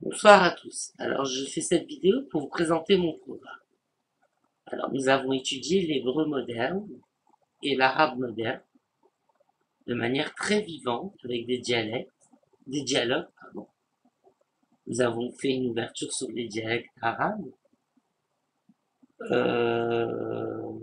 Bonsoir à tous. Alors, je fais cette vidéo pour vous présenter mon programme. Alors, nous avons étudié l'hébreu moderne et l'arabe moderne de manière très vivante avec des dialogues, pardon. Nous avons fait une ouverture sur les dialectes arabes. Euh,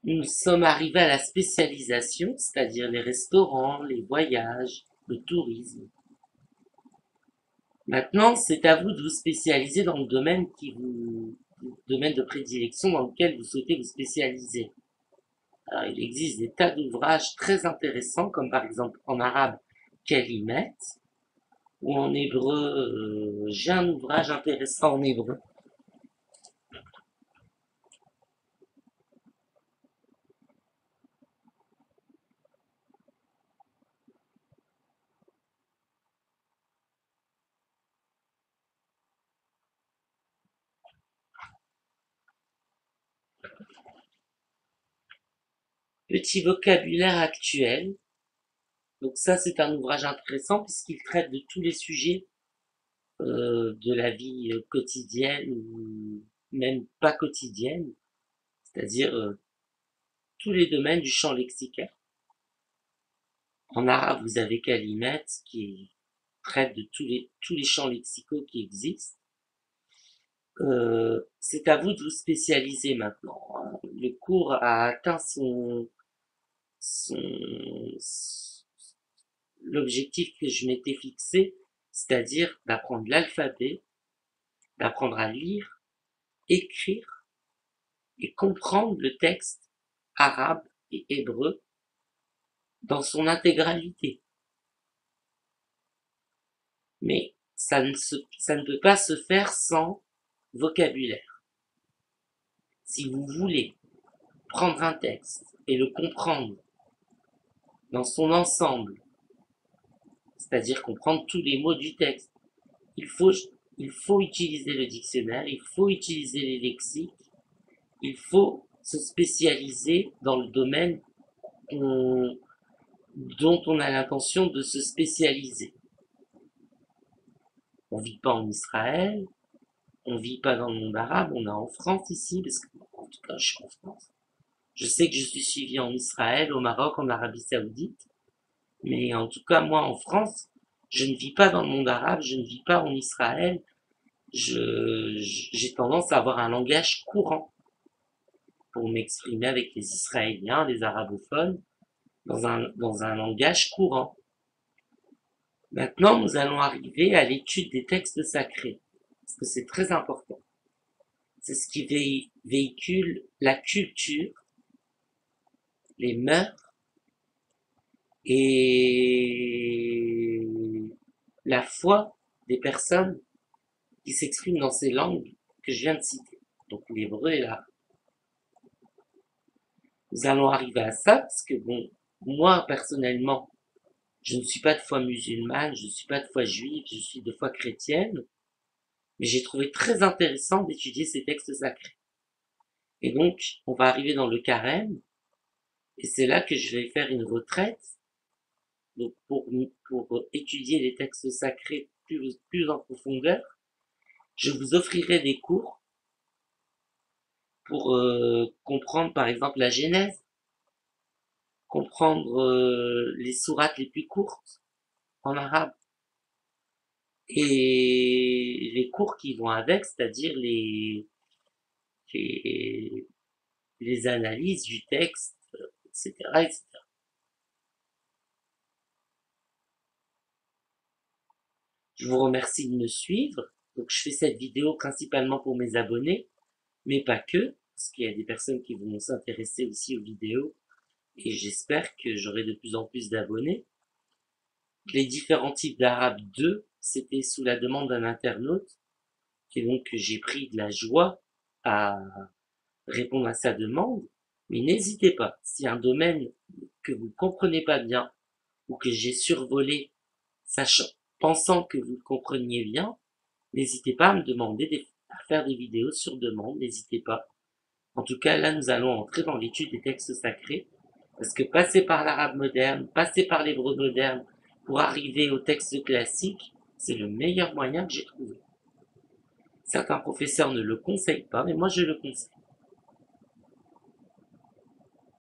nous sommes arrivés à la spécialisation, c'est-à-dire les restaurants, les voyages, le tourisme. Maintenant, c'est à vous de vous spécialiser dans le domaine de prédilection dans lequel vous souhaitez vous spécialiser. Alors, il existe des tas d'ouvrages très intéressants, comme par exemple en arabe Kalimet, ou en hébreu, j'ai un ouvrage intéressant en hébreu. Petit vocabulaire actuel. Donc ça, c'est un ouvrage intéressant puisqu'il traite de tous les sujets de la vie quotidienne ou même pas quotidienne, c'est-à-dire tous les domaines du champ lexical. En arabe, vous avez Kalimat qui traite de tous les champs lexicaux qui existent. C'est à vous de vous spécialiser maintenant, hein. Le cours a atteint son l'objectif que je m'étais fixé, c'est-à-dire d'apprendre l'alphabet, d'apprendre à lire, écrire et comprendre le texte arabe et hébreu dans son intégralité. Mais ça ne peut pas se faire sans vocabulaire. Si vous voulez prendre un texte et le comprendre dans son ensemble, c'est-à-dire comprendre tous les mots du texte, il faut, il faut utiliser le dictionnaire, il faut utiliser les lexiques, il faut se spécialiser dans le domaine dont on a l'intention de se spécialiser. On vit pas en Israël, on vit pas dans le monde arabe, on est en France ici, parce que, en tout cas, je suis en France. Je sais que je suis suivi en Israël, au Maroc, en Arabie Saoudite, mais en tout cas, moi, en France, je ne vis pas dans le monde arabe, je ne vis pas en Israël. J'ai tendance à avoir un langage courant pour m'exprimer avec les Israéliens, les arabophones, dans un langage courant. Maintenant, nous allons arriver à l'étude des textes sacrés, parce que c'est très important. C'est ce qui véhicule la culture, les mœurs et la foi des personnes qui s'expriment dans ces langues que je viens de citer, donc l'hébreu et l'arabe. Nous allons arriver à ça parce que, bon, moi, personnellement, je ne suis pas de foi musulmane, je ne suis pas de foi juive, je suis de foi chrétienne, mais j'ai trouvé très intéressant d'étudier ces textes sacrés. Et donc, on va arriver dans le carême, et c'est là que je vais faire une retraite, donc pour étudier les textes sacrés plus en profondeur. Je vous offrirai des cours pour comprendre par exemple la Genèse, comprendre les sourates les plus courtes en arabe et les cours qui vont avec, c'est-à-dire les, les analyses du texte, etc., etc. Je vous remercie de me suivre. Donc je fais cette vidéo principalement pour mes abonnés, mais pas que, parce qu'il y a des personnes qui vont s'intéresser aussi aux vidéos et j'espère que j'aurai de plus en plus d'abonnés. Les différents types d'arabe 2, c'était sous la demande d'un internaute, et donc j'ai pris de la joie à répondre à sa demande. Mais n'hésitez pas, si un domaine que vous ne comprenez pas bien ou que j'ai survolé, sachant, pensant que vous le compreniez bien, n'hésitez pas à me demander à faire des vidéos sur demande, n'hésitez pas. En tout cas, là, nous allons entrer dans l'étude des textes sacrés Parce que passer par l'arabe moderne, passer par l'hébreu moderne pour arriver au texte classique, c'est le meilleur moyen que j'ai trouvé. Certains professeurs ne le conseillent pas, mais moi je le conseille.